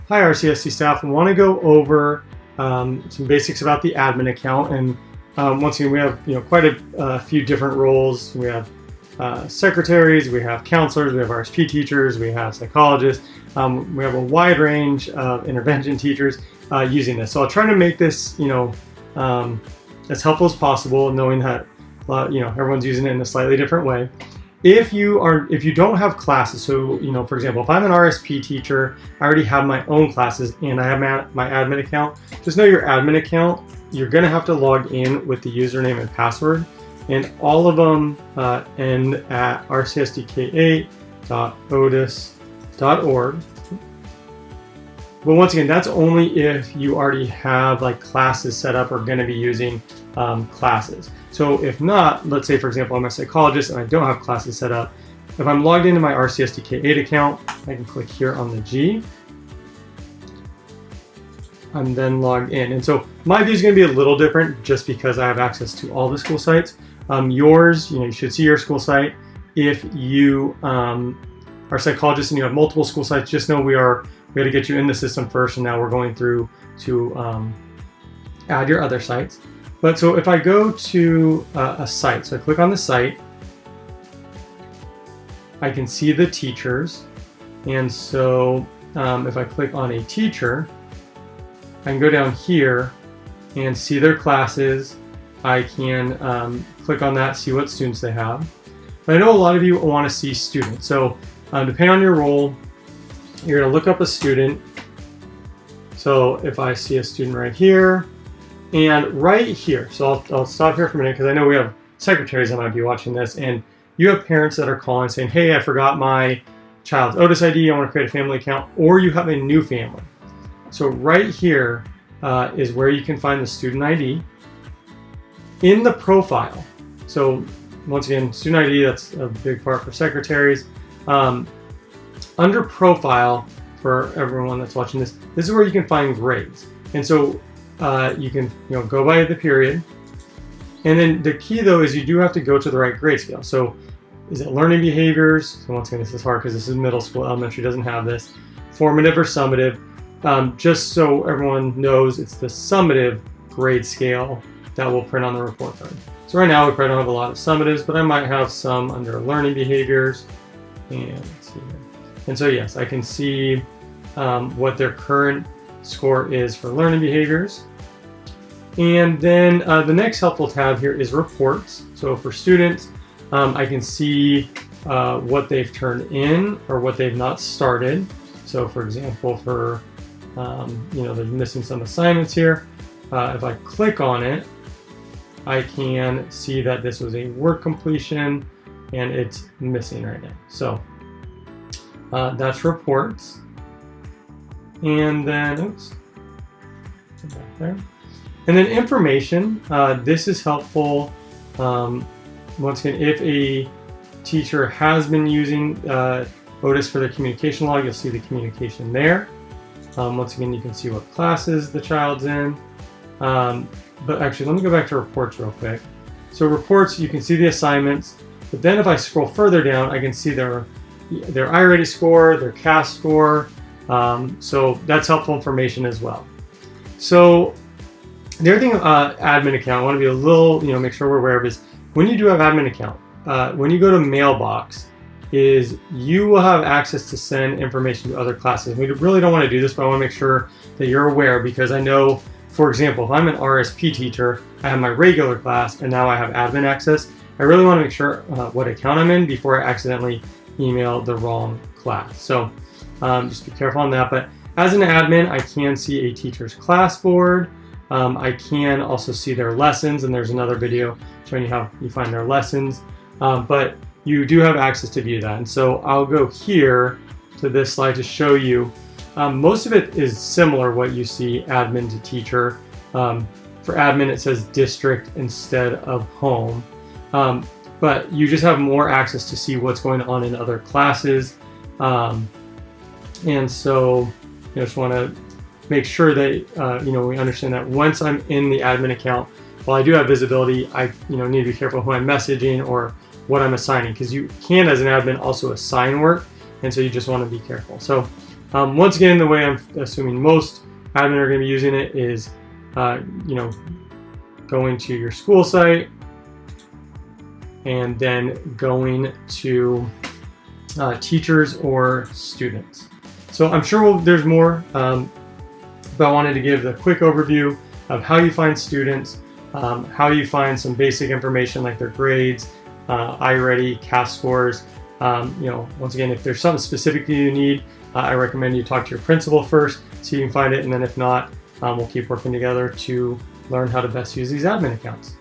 Hi RCSD staff, we want to go over some basics about the admin account. And once again, we have quite a few different roles. We have secretaries, we have counselors, we have RSP teachers, we have psychologists. We have a wide range of intervention teachers using this. So I'll try to make this as helpful as possible, knowing that everyone's using it in a slightly different way. If you don't have classes, so for example, if I'm an RSP teacher, I already have my own classes and I have my admin account, just know your admin account, you're going to have to log in with the username and password, and all of them end at rcsdk8.otus.org. But once again, that's only if you already have classes set up or going to be using classes. So if not, let's say for example I'm a psychologist and I don't have classes set up, if I'm logged into my RCSDK8 account, I can click here on the G. I'm then logged in, and so my view is going to be a little different just because I have access to all the school sites. Yours, you should see your school site. If you are a psychologist and you have multiple school sites, just know we had to get you in the system first, and now we're going through to add your other sites. But so if I go to a site, so I click on the site, I can see the teachers. And so if I click on a teacher, I can go down here and see their classes. I can click on that, see what students they have. But I know a lot of you want to see students. So depending on your role, you're going to look up a student. So if I see a student right here, and right here, so I'll stop here for a minute because I know we have secretaries that might be watching this, and you have parents that are calling saying, hey, I forgot my child's Otus ID, I want to create a family account, or you have a new family. So right here is where you can find the student ID in the profile. So once again, student ID, that's a big part for secretaries. Under profile, for everyone that's watching this is where you can find grades. And so you can go by the period. And then the key though is you do have to go to the right grade scale. So is it learning behaviors? So once again, this is hard because this is middle school, elementary doesn't have this. Formative or summative. Just so everyone knows, it's the summative grade scale that will print on the report card. So right now we probably don't have a lot of summatives, but I might have some under learning behaviors. And let's see here. And so yes, I can see what their current score is for learning behaviors. And then the next helpful tab here is reports. So for students, I can see what they've turned in or what they've not started. So for example, for they're missing some assignments here. If I click on it, I can see that this was a work completion and it's missing right now. So that's reports. And then, oops, back there. And then information, this is helpful. Once again, if a teacher has been using Otus for their communication log, you'll see the communication there. Once again, you can see what classes the child's in. But actually, let me go back to reports real quick. So reports, you can see the assignments, but then if I scroll further down, I can see their iReady score, their CAS score. So that's helpful information as well. So the other thing about admin account, I want to be a little, make sure we're aware of is when you do have admin account, when you go to mailbox, is you will have access to send information to other classes. We really don't want to do this, but I want to make sure that you're aware, because I know, for example, if I'm an RSP teacher, I have my regular class and now I have admin access. I really want to make sure what account I'm in before I accidentally email the wrong class. So just be careful on that. But as an admin, I can see a teacher's class board. I can also see their lessons, and there's another video showing you how you find their lessons. But you do have access to view that. And so I'll go here to this slide to show you. Most of it is similar what you see admin to teacher. For admin, it says district instead of home. But you just have more access to see what's going on in other classes. And so I just want to make sure that we understand that once I'm in the admin account, while I do have visibility, I need to be careful who I'm messaging or what I'm assigning, because you can, as an admin, also assign work, and so you just want to be careful. So Once again, the way I'm assuming most admin are going to be using it is, going to your school site and then going to teachers or students. So I'm sure there's more, but I wanted to give the quick overview of how you find students, how you find some basic information like their grades, iReady, CAS scores. Once again, if there's something specifically you need, I recommend you talk to your principal first so you can find it, and then if not, we'll keep working together to learn how to best use these admin accounts.